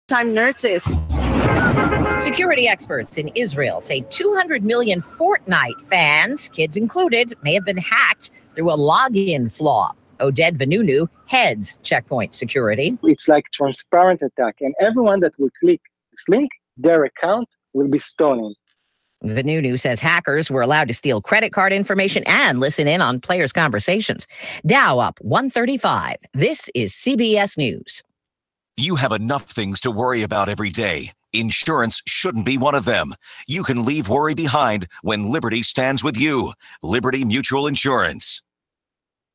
Time nurses. Security experts in Israel say 200 million Fortnite fans, kids included, may have been hacked through a login flaw. Oded Vanunu heads Checkpoint Security. It's like transparent attack, and everyone that will click this link, their account will be stolen. Vanunu says hackers were allowed to steal credit card information and listen in on players' conversations. Dow up 135. This is CBS News. You have enough things to worry about every day. Insurance shouldn't be one of them. You can leave worry behind when Liberty stands with you. Liberty Mutual Insurance.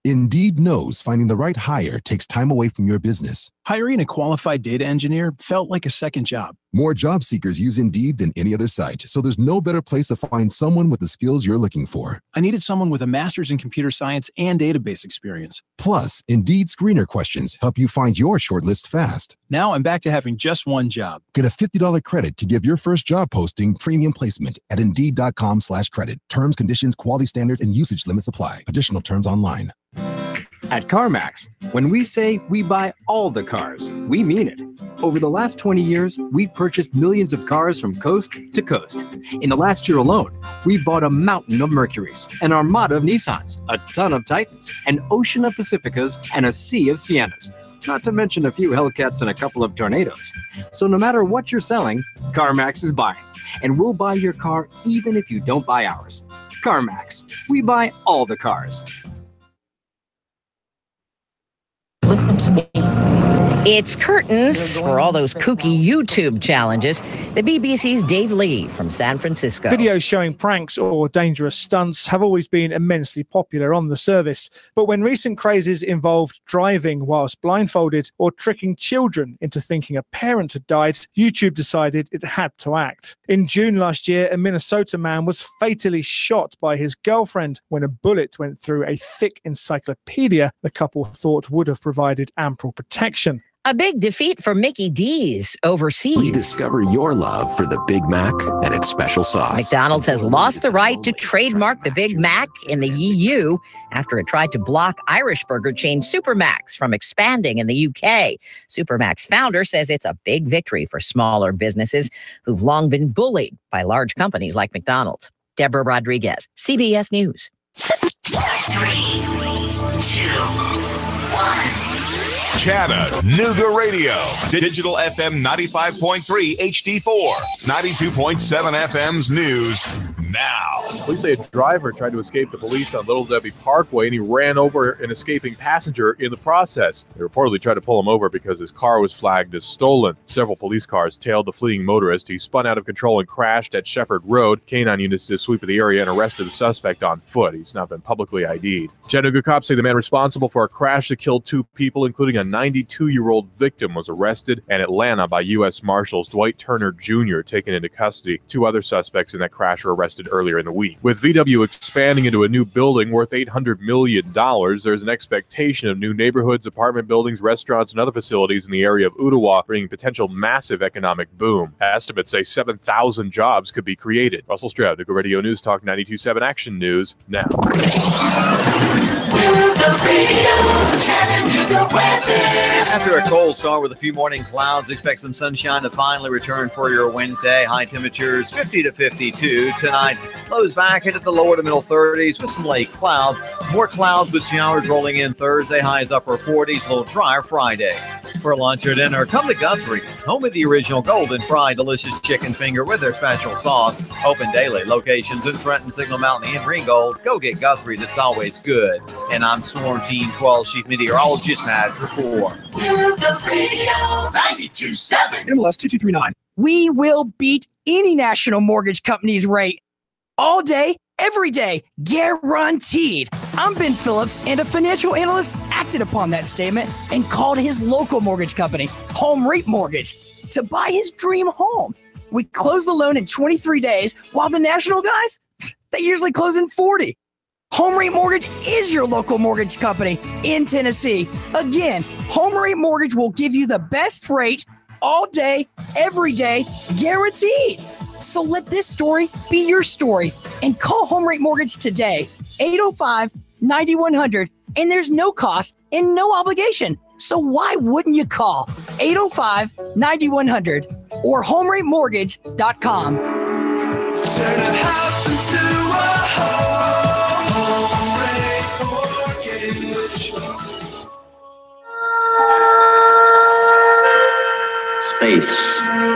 Indeed knows finding the right hire takes time away from your business. Hiring a qualified data engineer felt like a second job. More job seekers use Indeed than any other site, so there's no better place to find someone with the skills you're looking for. I needed someone with a master's in computer science and database experience. Plus, Indeed screener questions help you find your shortlist fast. Now I'm back to having just one job. Get a $50 credit to give your first job posting premium placement at Indeed.com/credit. Terms, conditions, quality standards, and usage limits apply. Additional terms online. At CarMax, when we say we buy all the cars, we mean it. Over the last 20 years, we've purchased millions of cars from coast to coast. In the last year alone, we bought a mountain of Mercurys, an armada of Nissans, a ton of Titans, an ocean of Pacificas, and a sea of Siennas. Not to mention a few Hellcats and a couple of Tornadoes. So no matter what you're selling, CarMax is buying. And we'll buy your car even if you don't buy ours. CarMax, we buy all the cars. Listen to me. It's curtains for all those kooky YouTube challenges. The BBC's Dave Lee from San Francisco. Videos showing pranks or dangerous stunts have always been immensely popular on the service. But when recent crazes involved driving whilst blindfolded or tricking children into thinking a parent had died, YouTube decided it had to act. In June last year, a Minnesota man was fatally shot by his girlfriend when a bullet went through a thick encyclopedia the couple thought would have provided ample protection. A big defeat for Mickey D's overseas. Rediscover your love for the Big Mac and its special sauce. McDonald's has lost the right to trademark the Big Mac in the EU after it tried to block Irish burger chain Supermacs from expanding in the UK. Supermac's founder says it's a big victory for smaller businesses who've long been bullied by large companies like McDonald's. Deborah Rodriguez, CBS News. 3, 2, 1. Chattanooga Radio. Digital FM 95.3 HD4. 92.7 FM's news now. Police say a driver tried to escape the police on Little Debbie Parkway, and he ran over an escaping passenger in the process. They reportedly tried to pull him over because his car was flagged as stolen. Several police cars tailed the fleeing motorist. He spun out of control and crashed at Shepherd Road. Canine units did a sweep of the area and arrested the suspect on foot. He's not been publicly ID'd. Chattanooga cops say the man responsible for a crash that killed 2 people, including a 92-year-old victim, was arrested in Atlanta by U.S. Marshals. Dwight Turner Jr. taken into custody. 2 other suspects in that crash were arrested earlier in the week. With VW expanding into a new building worth $800 million, there's an expectation of new neighborhoods, apartment buildings, restaurants, and other facilities in the area of Ottawa, bringing potential massive economic boom. Estimates say 7,000 jobs could be created. Russell Stroud, Chattanooga Radio News Talk 92.7 Action News now. After a cold start with a few morning clouds, expect some sunshine to finally return for your Wednesday. High temperatures 50 to 52. Tonight, lows back into the lower to middle 30s with some late clouds. More clouds with showers rolling in Thursday. Highs upper 40s, a little drier Friday. For lunch or dinner, come to Guthrie's, home of the original golden fried delicious chicken finger with their special sauce. Open daily. Locations in Trenton, Signal Mountain, and Ringgold. Go get Guthrie's. It's always good. And I'm Swarm Team 12 Chief Meteorologist Matt Kapoor. Radio 92.7 MLS 2239. We will beat any national mortgage company's rate. All day, every day, guaranteed. I'm Ben Phillips, and a financial analyst acted upon that statement and called his local mortgage company, Home Rate Mortgage, to buy his dream home. We close the loan in 23 days, while the national guys, they usually close in 40. Home Rate Mortgage is your local mortgage company in Tennessee. Again, Home Rate Mortgage will give you the best rate all day, every day, guaranteed. So let this story be your story and call Home Rate Mortgage today, 805-9100. And there's no cost and no obligation. So why wouldn't you call? 805-9100 or homeratemortgage.com. Turn a house into a home rate mortgage. Space,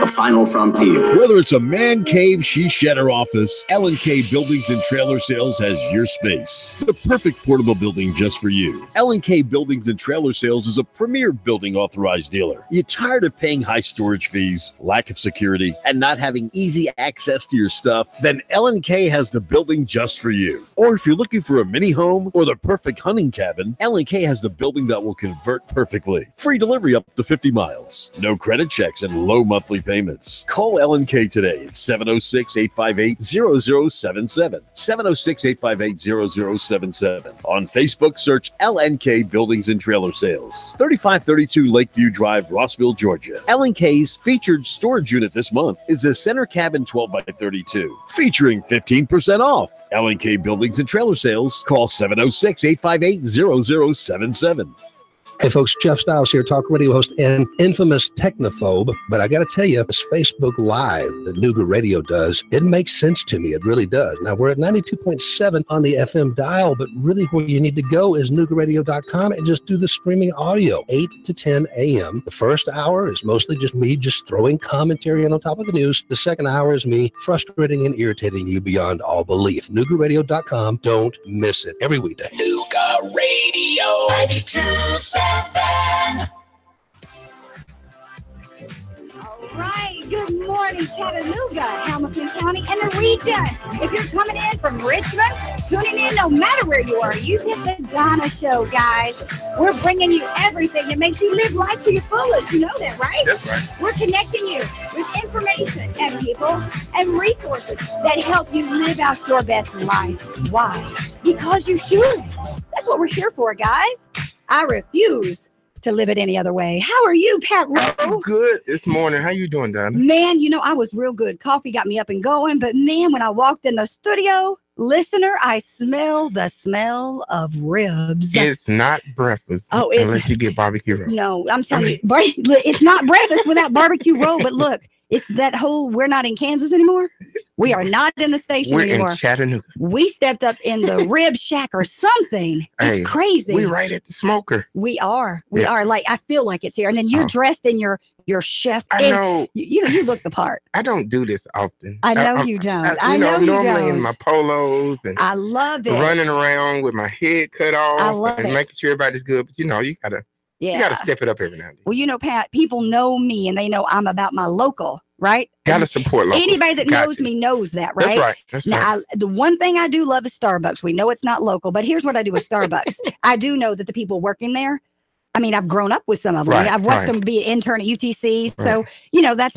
the final frontier. Whether it's a man cave, she shedder office, L&K Buildings and Trailer Sales has your space. The perfect portable building just for you. L&K Buildings and Trailer Sales is a premier building authorized dealer. You tired of paying high storage fees, lack of security, and not having easy access to your stuff? Then L&K has the building just for you. Or if you're looking for a mini home or the perfect hunting cabin, L&K has the building that will convert perfectly. Free delivery up to 50 miles. No credit checks and low monthly payments. Call L&K today at 706-858-0077. 706-858-0077. On Facebook, search L&K Buildings and Trailer Sales. 3532 Lakeview Drive, Rossville, Georgia. L&K's featured storage unit this month is a center cabin 12x32, featuring 15% off. L&K Buildings and Trailer Sales. Call 706-858-0077. Hey folks, Jeff Styles here, talk radio host and infamous technophobe. But I got to tell you, this Facebook Live that Nuga Radio does, it makes sense to me. It really does. Now, we're at 92.7 on the FM dial, but really where you need to go is NugaRadio.com and just do the streaming audio, 8 to 10 a.m. The first hour is mostly just me just throwing commentary on top of the news. The second hour is me frustrating and irritating you beyond all belief. NugaRadio.com. Don't miss it every weekday. Nuga Radio 92.7. All right. Good morning, Chattanooga, Hamilton County, and the region. If you're coming in from Richmond, tuning in no matter where you are, you get the Donna Show, guys. We're bringing you everything that makes you live life to your fullest. You know that, right? That's right. We're connecting you with information and people and resources that help you live out your best life. Why? Because you should. That's what we're here for, guys. I refuse to live it any other way. How are you, Pat Rowe? I'm good this morning. How you doing, Donna? Man, you know, I was real good. Coffee got me up and going. But man, when I walked in the studio, listener, I smell the smell of ribs. It's not breakfast unless you get barbecue roll. No, I'm telling you, it's not breakfast without barbecue roll. But look, it's that whole, we're not in Kansas anymore. We are not in the station anymore. We're in Chattanooga. We stepped up in the rib shack or something. It's crazy. We right at the smoker. We are. We are. Like, I feel like it's here. And then you're dressed in your chef. I know. You look the part. I don't do this often. I know you don't. I know normally you don't. in my polos and I love it. Running around with my head cut off. I love and it. making sure everybody's good. But you gotta step it up every now and then. Well, you know, Pat, people know me and they know I'm about my local, right? Gotta support local. Anybody that knows me knows that, right? That's right. That's now, right. the one thing I do love is Starbucks. We know it's not local, but here's what I do with Starbucks. I do know that the people working there, I mean, I've grown up with some of them. Right, I've watched them be an intern at UTC. So, that's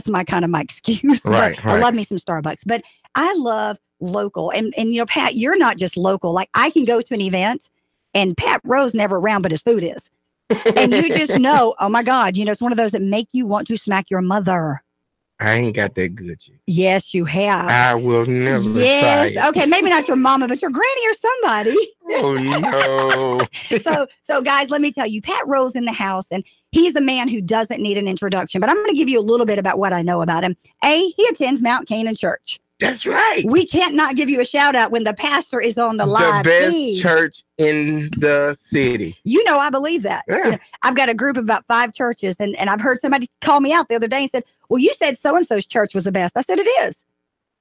my kind of my excuse. Right, I love me some Starbucks, but I love local. And Pat, you're not just local. Like, I can go to an event and Pat Rowe's never around, but his food is. And you just know, oh my God, it's one of those that make you want to smack your mother. I ain't got that good yet. Yes, you have. I will never try it. Okay, maybe not your mama, but your granny or somebody. Oh, no. So guys, let me tell you, Pat Rowe's in the house, and he's a man who doesn't need an introduction, but I'm going to give you a little bit about what I know about him. He attends Mount Canaan Church. That's right. We can't not give you a shout out when the pastor is on the live The best feed. church in the city. I believe that. Yeah. I've got a group of about 5 churches, and I've heard somebody call me out the other day and said, well, you said so-and-so's church was the best. I said, it is.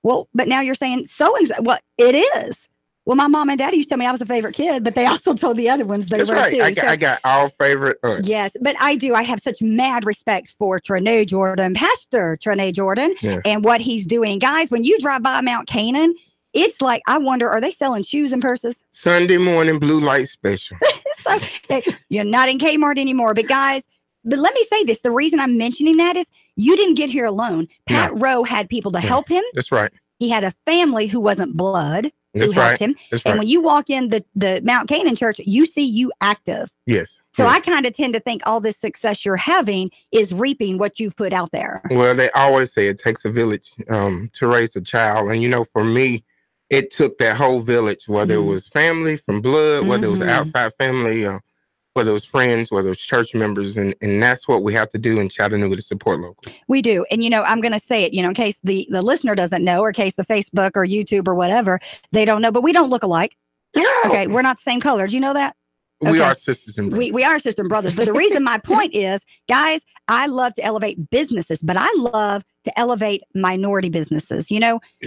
Well, but now you're saying so-and-so. Well, it is. Well, my mom and daddy used to tell me I was a favorite kid, but they also told the other ones they That's were right. too. I got all favorite aunts. Yes, but I do. I have such mad respect for Trinae Jordan, Pastor Trinae Jordan, and what he's doing. Guys, when you drive by Mount Canaan, it's like, I wonder, are they selling shoes and purses? Sunday morning blue light special. So, you're not in Kmart anymore. But guys, let me say this. The reason I'm mentioning that is you didn't get here alone. Pat Rowe had people to help him. That's right. He had a family who wasn't blood. That's who helped right. him. That's and right. when you walk in the Mount Canaan church, you see you active. Yes. So yes. I kind of tend to think all this success you're having is reaping what you've put out there. Well, they always say it takes a village to raise a child. And, for me, it took that whole village, whether it was family from blood, whether it was outside family, whether it's friends, whether it's church members, and that's what we have to do in Chattanooga to support local. We do. And, I'm going to say it, in case the listener doesn't know, or in case the Facebook or YouTube or whatever, they don't know, but we don't look alike. No. Okay. We're not the same colors. You know that? We are sisters and brothers. We are sisters and brothers. But the reason my point is, guys, I love to elevate businesses, but I love to elevate minority businesses.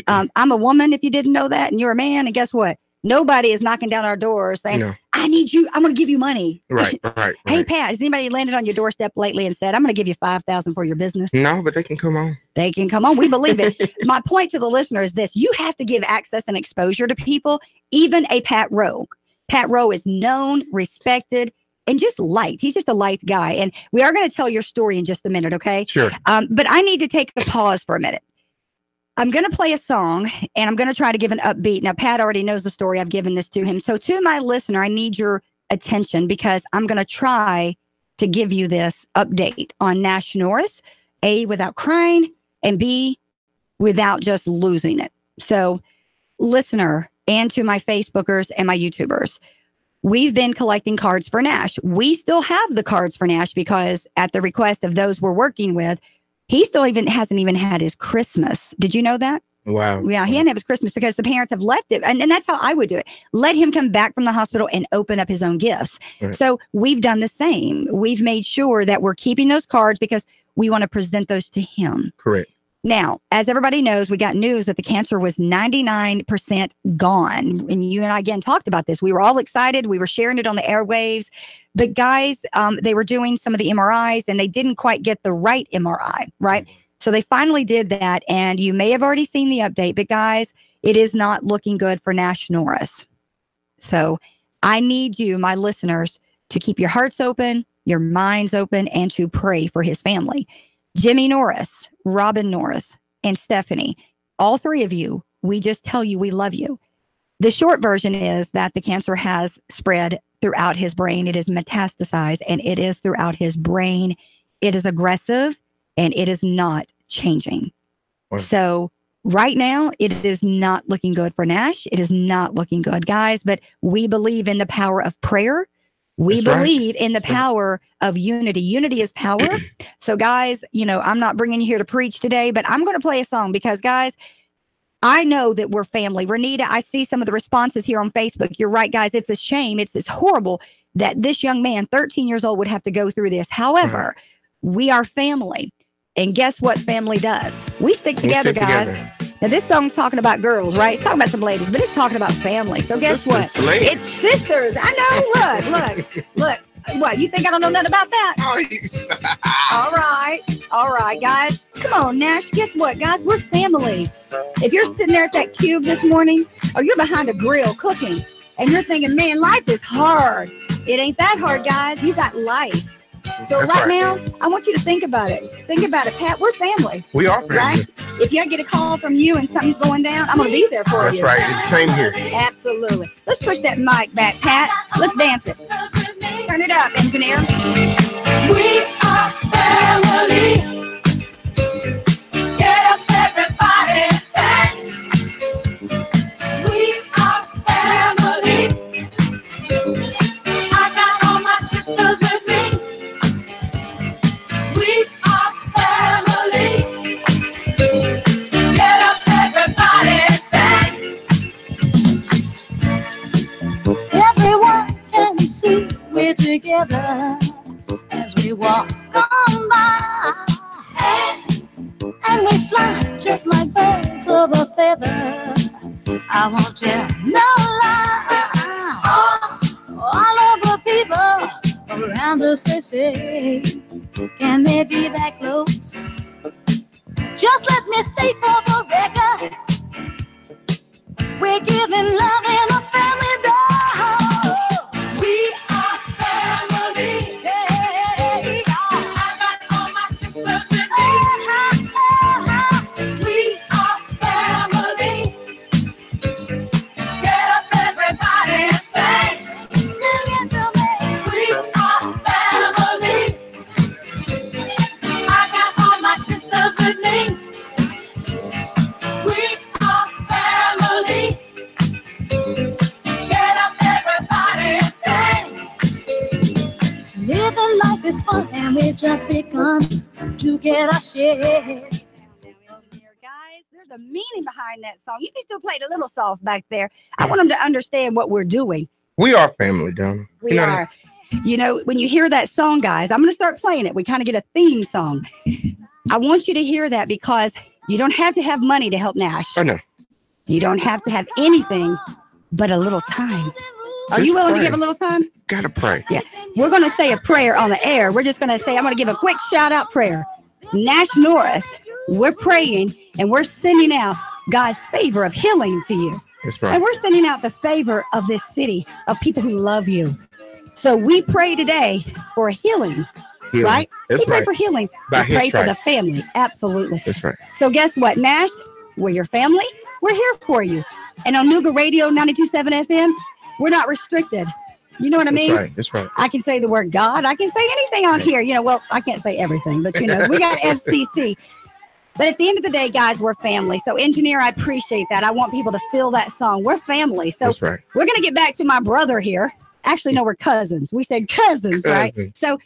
I'm a woman, if you didn't know that, and you're a man. And guess what? Nobody is knocking down our doors saying, I need you. I'm going to give you money. Right. Hey, Pat, has anybody landed on your doorstep lately and said, I'm going to give you $5,000 for your business? No, but they can come on. They can come on. We believe it. My point to the listener is this. You have to give access and exposure to people, even a Pat Rowe. Pat Rowe is known, respected, and just liked. He's just a liked guy. And we are going to tell your story in just a minute, okay? Sure. But I need to take a pause for a minute. I'm going to play a song, and I'm going to try to give an upbeat. Now, Pat already knows the story. I've given this to him. So to my listener, I need your attention because I'm going to try to give you this update on Nash Norris, A, without crying, and B, without just losing it. So, listener, and to my Facebookers and my YouTubers, we've been collecting cards for Nash. We still have the cards for Nash because at the request of those we're working with, he still hasn't even had his Christmas. Did you know that? Wow. Yeah, he didn't have his Christmas because the parents have left it. And that's how I would do it. Let him come back from the hospital and open up his own gifts. Right. So we've done the same. We've made sure that we're keeping those cards because we want to present those to him. Correct. Now, as everybody knows, we got news that the cancer was 99% gone. And you and I, again, talked about this. We were all excited. We were sharing it on the airwaves. But guys, they were doing some of the MRIs and they didn't quite get the right MRI, right? So they finally did that. And you may have already seen the update. But guys, it is not looking good for Nash Norris. So I need you, my listeners, to keep your hearts open, your minds open, and to pray for his family. Jimmy Norris, Robin Norris, and Stephanie, all three of you, we just tell you we love you. The short version is that the cancer has spread throughout his brain. It is metastasized, and it is throughout his brain. It is aggressive, and it is not changing. Wow. So right now, it is not looking good for Nash. It is not looking good, guys, but we believe in the power of prayer. We believe in the power of unity. Unity is power. So, guys, I'm not bringing you here to preach today, but I'm going to play a song because, guys, I know that we're family. Renita, I see some of the responses here on Facebook. You're right, guys. It's a shame. It's horrible that this young man, 13 years old, would have to go through this. However, we are family. And guess what family does? We stick together, guys. Now, this song's talking about girls, right? It's talking about some ladies, but it's talking about family. So guess what? It's sisters. I know. Look. What, you think I don't know nothing about that? All right, guys. Come on, Nash. Guess what, guys? We're family. If you're sitting there at that cube this morning, or you're behind a grill cooking, and you're thinking, man, life is hard. It ain't that hard, guys. You got life. So right now, I want you to think about it. Think about it, Pat. We're family. We are family. Right? If you get a call from you and something's going down, I'm going to be there for you. That's right. Same here. Absolutely. Let's push that mic back, Pat. Let's dance it. Turn it up, engineer. We are family. Get up, everybody, and sing. We are family. I got all my sisters with me. We are family. Get up, everybody, and sing. Everyone can see we're together as we walk on by, and we fly just like birds of a feather. I won't tell no lie. All of the people around us, they say, can they be that close? Just let me state for the record, we're giving love in a family dose. We are family. Hey, I got all my sisters with me. We are family. Get up, everybody, and sing. Sing it to me. We are family. I got all my sisters with me. We are family. run to get our share. Guys, there's a meaning behind that song. You can still play it a little soft back there. I want them to understand what we're doing. We are family, Donna. We are. You know, when you hear that song, guys, I'm going to start playing it. We kind of get a theme song. I want you to hear that because you don't have to have money to help Nash. I know. You don't have to have anything but a little time. Are you willing to give a little time? Gotta pray. Yeah. We're going to say a prayer on the air. We're just going to say, I'm going to give a quick shout out prayer. Nash Norris, we're praying and we're sending out God's favor of healing to you. That's right. And we're sending out the favor of this city, of people who love you. So we pray today for healing. Right? That's we pray right. for healing. By We pray his for the stripes. family. Absolutely. That's right. So guess what, Nash? We're your family. We're here for you. And on Nuga Radio 92.7 FM, we're not restricted. You know what I mean? That's right. That's right. I can say the word God. I can say anything on here. You know, well, I can't say everything, but you know, we got FCC. But at the end of the day, guys, we're family. So engineer, I appreciate that. I want people to feel that song. We're family. So That's right. we're going to get back to my brother here. Actually, no, we're cousins. We said cousins, right? So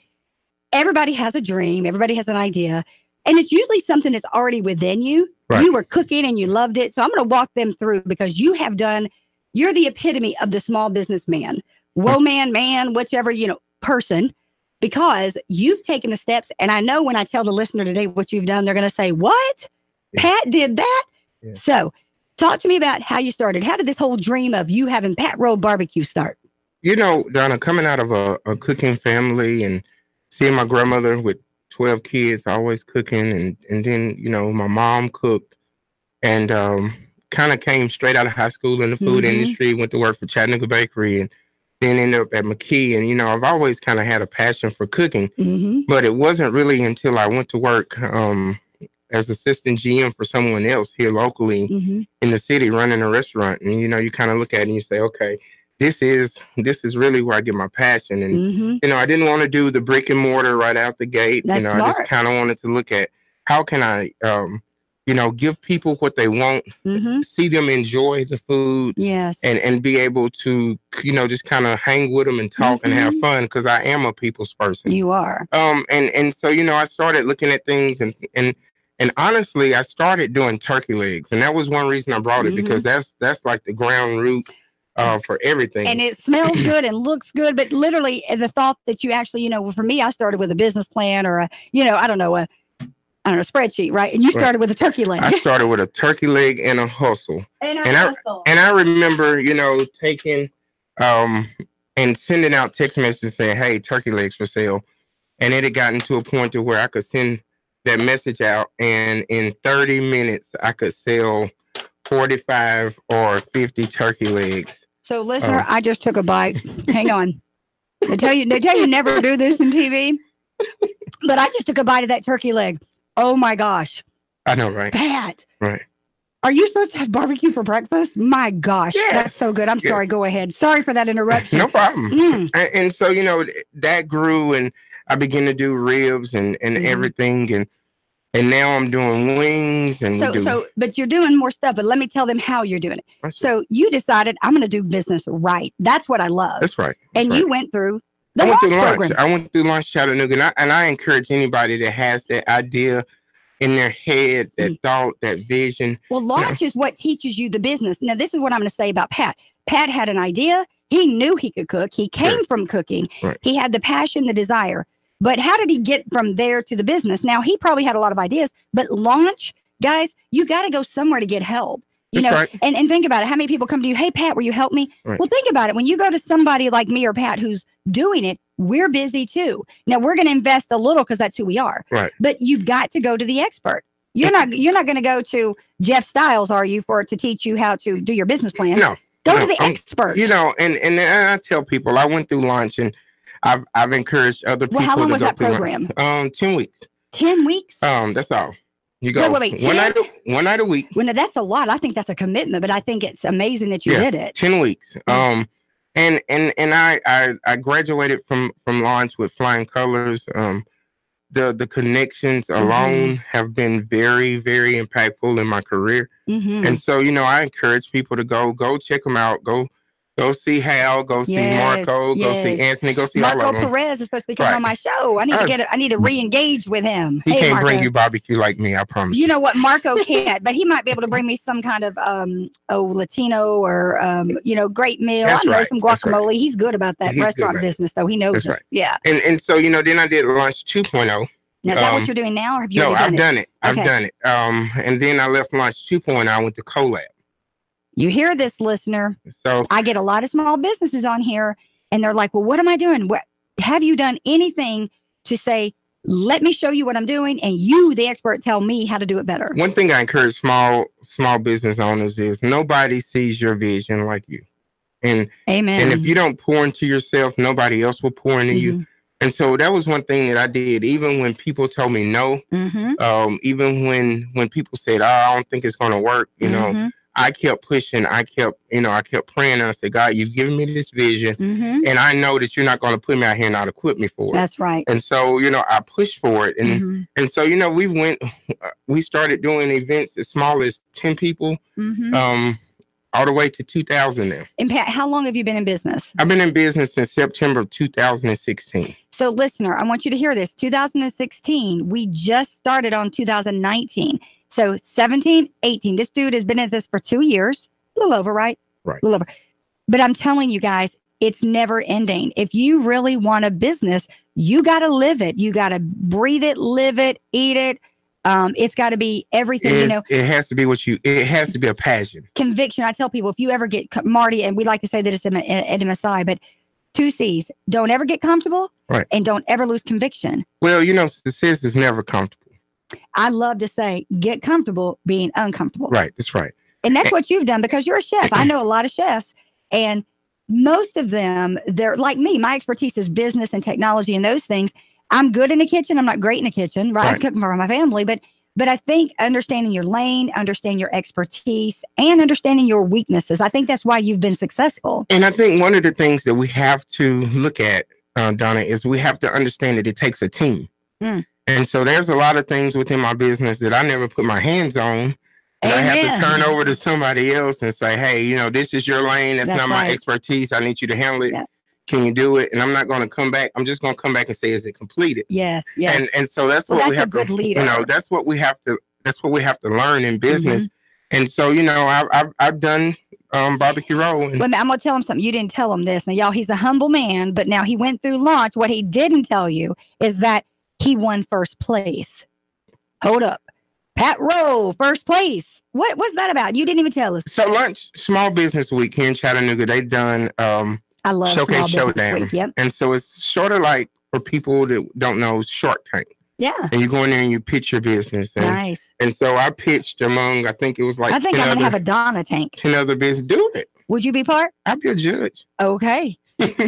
everybody has a dream. Everybody has an idea. And it's usually something that's already within you. Right. You were cooking and you loved it. So I'm going to walk them through because you're the epitome of the small businessman, man, whichever, person, because you've taken the steps. And I know when I tell the listener today what you've done, they're going to say, what? Pat did that? Yeah. So talk to me about how you started. How did this whole dream of you having Pat Rowe Barbecue start? You know, Donna, coming out of a cooking family and seeing my grandmother with 12 kids always cooking, and then, my mom cooked and kind of came straight out of high school in the food industry, went to work for Chattanooga Bakery and then ended up at McKee. And, I've always kind of had a passion for cooking, but it wasn't really until I went to work as assistant GM for someone else here locally in the city running a restaurant. And, you kind of look at it and you say, okay, this is really where I get my passion. And, I didn't want to do the brick and mortar right out the gate. That's I just kind of wanted to look at how can I, give people what they want, see them enjoy the food, and be able to, just kind of hang with them and talk and have fun because I am a people's person. You are. And so, I started looking at things and honestly, I started doing turkey legs. And that was one reason I brought it because that's like the ground root for everything. And it smells good and looks good, but literally the thought that you actually, for me, I started with a business plan or a spreadsheet, right? And you started with a turkey leg. I started with a turkey leg and a hustle. And I remember, taking and sending out text messages saying, hey, turkey legs for sale. And it had gotten to a point to where I could send that message out, and in 30 minutes I could sell 45 or 50 turkey legs. So, listener, I just took a bite. Hang on. They tell you never do this in TV, but I just took a bite of that turkey leg. Oh my gosh! I know, right? Pat, right? Are you supposed to have barbecue for breakfast? My gosh, that's so good. I'm sorry. Go ahead. Sorry for that interruption. No problem. And so that grew, and I began to do ribs and everything, and now I'm doing wings and but you're doing more stuff. But let me tell them how you're doing it. So you decided I'm going to do business right. That's what I love. That's right. You went through the lunch program. I went through Lunch Chattanooga, and I encourage anybody that has that idea in their head, that thought, that vision. Well, launch is what teaches you the business. Now, this is what I'm going to say about Pat. Pat had an idea. He knew he could cook. He came from cooking. Right. He had the passion, the desire. But how did he get from there to the business? Now, he probably had a lot of ideas, but launch, guys, you got to go somewhere to get help. And think about it. How many people come to you? Hey, Pat, will you help me? Right. Well, think about it. When you go to somebody like me or Pat who's doing it, we're busy too. Now, we're going to invest a little because that's who we are. Right. But you've got to go to the expert. You're not going to go to Jeff Stiles, are you, to teach you how to do your business plan? No. Go to the expert. And I tell people, I went through lunch and I've encouraged other people. Well, how long was that program? 10 weeks. 10 weeks? That's all. You go wait, one night a week. Well, no, that's a lot. I think that's a commitment, but I think it's amazing that you did it. 10 weeks. And I graduated from launch with flying colors. The connections alone have been very, very impactful in my career. And so, I encourage people to go check them out. Go Go see Hal. Go see Marco. Go see Anthony. Go see all Marco of them. Perez is supposed to be coming on my show. I need to re-engage with him. He can't Marco. bring you barbecue like me. I promise. You know what? Marco can't, but he might be able to bring me some kind of Latino or great meal. That's I know right. some guacamole. He's good about that restaurant business, though. He knows That's it. right. Yeah. And so then I did lunch 2.0. Now, is that what you're doing now, or have you already done it? I've done it. And then I left lunch 2.0. I went to Collab. You hear this, listener? So I get a lot of small businesses on here, and they're like, "Well, what am I doing? Have you done anything to say? Let me show you what I'm doing, and you, the expert, tell me how to do it better." One thing I encourage small business owners is nobody sees your vision like you. And amen. And if you don't pour into yourself, nobody else will pour into you. And so that was one thing that I did, even when people told me no, even when people said, "Oh, I don't think it's going to work," you know. I kept pushing. I kept praying, and I said, "God, you've given me this vision, and I know that you're not going to put me out here and not equip me for it." That's right. And so, I pushed for it, and so, we started doing events as small as 10 people, all the way to 2,000 now. And Pat, how long have you been in business? I've been in business since September of 2016. So, listener, I want you to hear this. 2016, we just started on 2019. So 17, 18, this dude has been at this for 2 years, a little over, right? Right. A little over. But I'm telling you guys, it's never ending. If you really want a business, you got to live it. You got to breathe it, live it, eat it. It's got to be everything, It has to be it has to be a passion. Conviction. I tell people, if you ever get, Marty, and we like to say that it's an MSI, but 2 C's, don't ever get comfortable, right? And don't ever lose conviction. Well, success is never comfortable. I love to say, get comfortable being uncomfortable. Right. That's right. And that's what you've done because you're a chef. I know a lot of chefs, and most of them, they're like me. My expertise is business and technology and those things. I'm good in the kitchen. I'm not great in the kitchen, right? I'm cooking for my family, but I think understanding your lane, understanding your expertise, and understanding your weaknesses. I think that's why you've been successful. And I think one of the things that we have to look at, Donna, is we have to understand that it takes a team. And so there's a lot of things within my business that I never put my hands on. And I have to turn over to somebody else and say, "Hey, this is your lane. That's not my expertise. I need you to handle it. Yeah. Can you do it?" And I'm not going to come back. I'm just going to come back and say, "Is it completed?" Yes. And so that's what we have to, leader. That's what we have to learn in business. And so, I've done barbecue roll. I'm going to tell him something. You didn't tell him this. Now, y'all, he's a humble man, but now he went through launch. What he didn't tell you is that he won first place. Hold up. Pat Rowe, first place. What's that about? You didn't even tell us. So lunch, Small Business Week here in Chattanooga, they've done I love Showcase Showdown. Yep. And so it's sort of like, for people that don't know, Shark Tank. Yeah. And you go in there and you pitch your business. And, nice. And so I pitched among, I think it was like I think I'm going to have a Donna tank. 10 other business. Do it. Would you be part? I'd be a judge. Okay.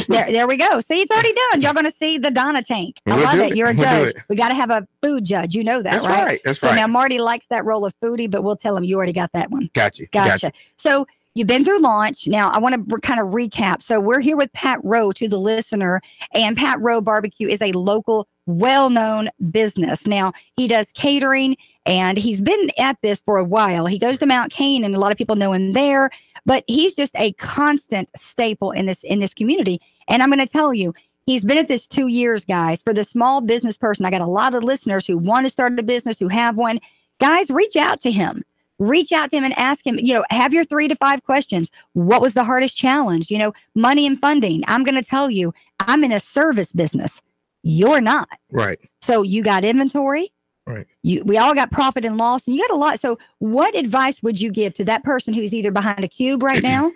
there we go. See, it's already done. Y'all going to see the Donna tank. I love it. You're a judge. We got to have a food judge. You know that, That's right? That's so right. Now Marty likes that role of foodie, but we'll tell him you already got that one. Gotcha. So you've been through launch. Now I want to kind of recap. So we're here with Pat Rowe to the listener, and Pat Rowe Barbecue is a local, well-known business. Now he does catering, and he's been at this for a while. He goes to Mount Cain, and a lot of people know him there. But he's just a constant staple in this community. And I'm going to tell you, he's been at this 2 years, guys. For the small business person, I got a lot of listeners who want to start a business, who have one. Guys, reach out to him. Reach out to him and ask him, have your 3 to 5 questions. What was the hardest challenge? Money and funding. I'm going to tell you, I'm in a service business. You're not. Right. So you got inventory. Right. We all got profit and loss, and you got a lot. So what advice would you give to that person who's either behind a cube right now,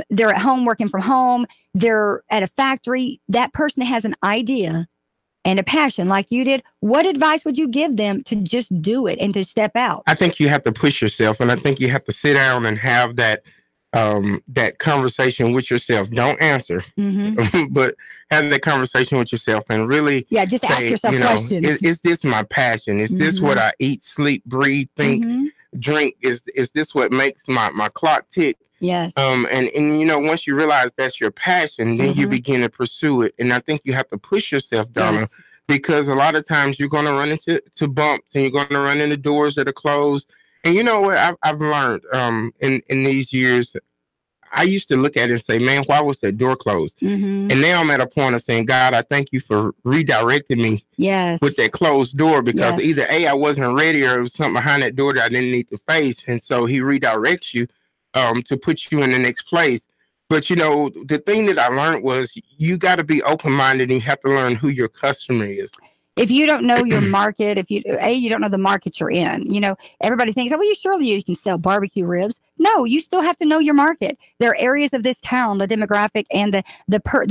they're at home working from home, they're at a factory, that person has an idea and a passion like you did? What advice would you give them to just do it and to step out? I think you have to push yourself, and I think you have to sit down and have that conversation with yourself. Don't answer, but have that conversation with yourself and really just say, ask yourself questions. Is this my passion? Is this what I eat, sleep, breathe, think, drink? Is this what makes my clock tick? Yes. And once you realize that's your passion, then you begin to pursue it. And I think you have to push yourself, Donna, because a lot of times you're going to run into bumps, and you're going to run into doors that are closed. And you know what I've learned in these years, I used to look at it and say, man, why was that door closed? Mm-hmm. And now I'm at a point of saying, God, I thank you for redirecting me with that closed door, because either A, I wasn't ready, or it was something behind that door that I didn't need to face. And so he redirects you to put you in the next place. But, you know, the thing that I learned was you got to be open-minded, and you have to learn who your customer is. If you don't know your market, if you don't know the market you're in, you know, everybody thinks, oh, well, surely you can sell barbecue ribs. No, you still have to know your market. There are areas of this town, the demographic and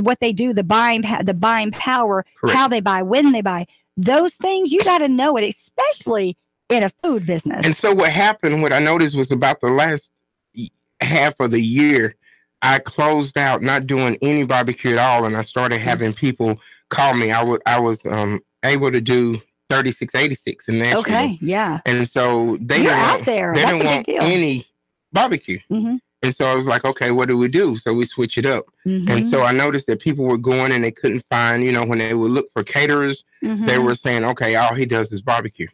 what they do, the buying power, Correct. how they buy, when they buy, those things, you got to know it, especially in a food business. And so what happened, what I noticed was about the last half of the year, I closed out not doing any barbecue at all, and I started having people call me. I was able to do 3686 in Nashville. Okay, yeah. And so they You're didn't out want, there. They That's didn't a big want deal. any barbecue. Mm-hmm. And so I was like, okay, what do we do? So we switch it up. Mm-hmm. And so I noticed that people were going and they couldn't find, you know, when they would look for caterers, Mm-hmm. they were saying, okay, all he does is barbecue.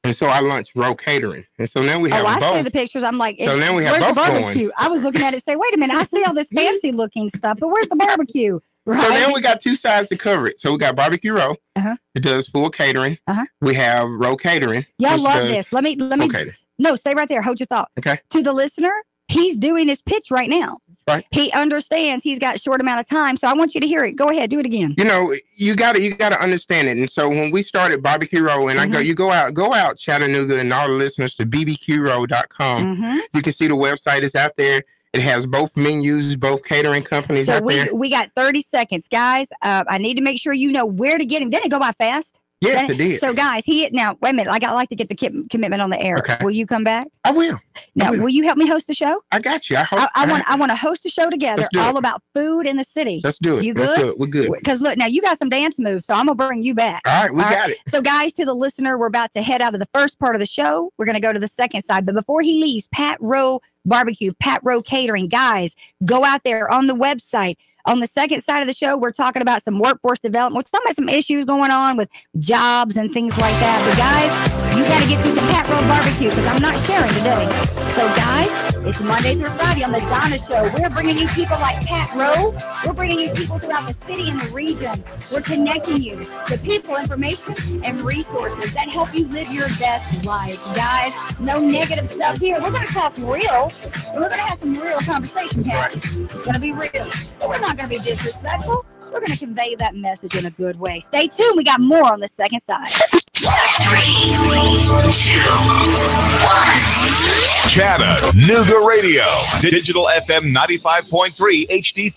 And so I launched Row Catering. And so now we have I both. see the pictures. I'm like, So now we have where's the both barbecue? going. I was looking at it and say, wait a minute, I see all this fancy looking stuff, but where's the barbecue? Right? So now we got two sides to cover it. So we got Barbecue Row. Uh-huh. It does full catering. Uh-huh. We have Row Catering. Y'all which love does this. Let me. Okay. No, stay right there. Hold your thought. Okay. To the listener, he's doing his pitch right now. Right. He understands he's got a short amount of time, so I want you to hear it. Go ahead, do it again. You know, you gotta understand it. And so when we started Barbecue Row, and Mm-hmm. you go out Chattanooga, and all the listeners to bbqrow.com. Mm-hmm. You can see the website is out there. It has both menus, both catering companies So out there. we got 30 seconds, guys. I need to make sure you know where to get him. Didn't it go by fast? Yes, it did. So, guys, now wait a minute. I like to get the commitment on the air. Okay. Will you come back? I will. Now, will you help me host the show? I got you. I want to host a show together, Let's do all it. about food in the city. Let's do it. You Let's good? do it. We're good. Because look, now you got some dance moves, so I'm gonna bring you back. All right, we got it. So, guys, to the listener, we're about to head out of the first part of the show. We're gonna go to the second side, but before he leaves, Pat Row Barbecue, Pat Row Catering, guys, go out there on the website. On the second side of the show, we're talking about some workforce development. We're talking about some issues going on with jobs and things like that. But guys, you got to get through the Pat Row Barbecue because I'm not sharing today. So guys, it's Monday through Friday on the Donna Show. We're bringing you people like Pat Row. We're bringing you people throughout the city and the region. We're connecting you to people, information, and resources that help you live your best life. Guys, no negative stuff here. We're going to talk real. And we're going to have some real conversations here. It's going to be real. But we're not going to be disrespectful. We're going to convey that message in a good way. Stay tuned. We got more on the second side. 3, 2, 1. Chattanooga Radio. Digital FM 95.3 HD4.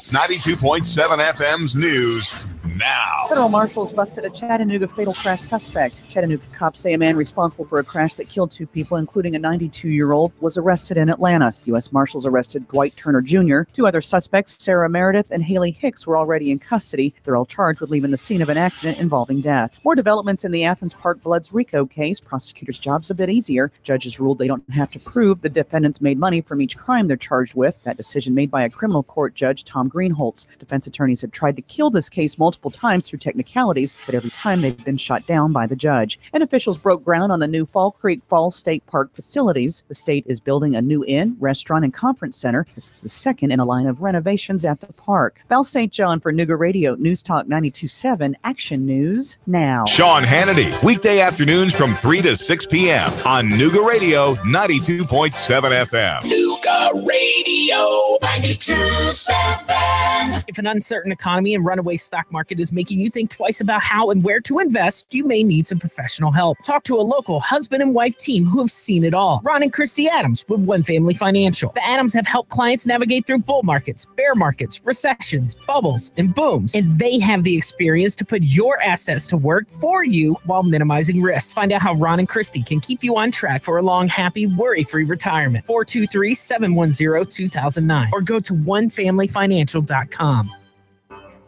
92.7 FM's news. Now. Federal marshals busted a Chattanooga fatal crash suspect. Chattanooga cops say a man responsible for a crash that killed 2 people, including a 92-year-old, was arrested in Atlanta. U.S. Marshals arrested Dwight Turner Jr. 2 other suspects, Sarah Meredith and Haley Hicks, were already in custody. They're all charged with leaving the scene of an accident involving death. More developments in the Athens Park Bloods RICO case. Prosecutors' job's a bit easier. Judges ruled they don't have to prove the defendants made money from each crime they're charged with. That decision made by a criminal court judge, Tom Greenholtz. Defense attorneys have tried to kill this case multiple times through technicalities, but every time they've been shot down by the judge. And officials broke ground on the new Fall Creek Falls State Park facilities. The state is building a new inn, restaurant, and conference center. This is the second in a line of renovations at the park. Val St. John for Nooga Radio, News Talk 92.7, Action News now. Sean Hannity, weekday afternoons from 3 to 6 p.m. on Nooga Radio 92.7 FM. Nooga Radio 92.7. If an uncertain economy and runaway stock market is making you think twice about how and where to invest, you may need some professional help. Talk to a local husband and wife team who have seen it all. Ron and Christy Adams with One Family Financial. The Adams have helped clients navigate through bull markets, bear markets, recessions, bubbles, and booms. And they have the experience to put your assets to work for you while minimizing risk. Find out how Ron and Christy can keep you on track for a long, happy, worry-free retirement. 423-710-2009 or go to onefamilyfinancial.com.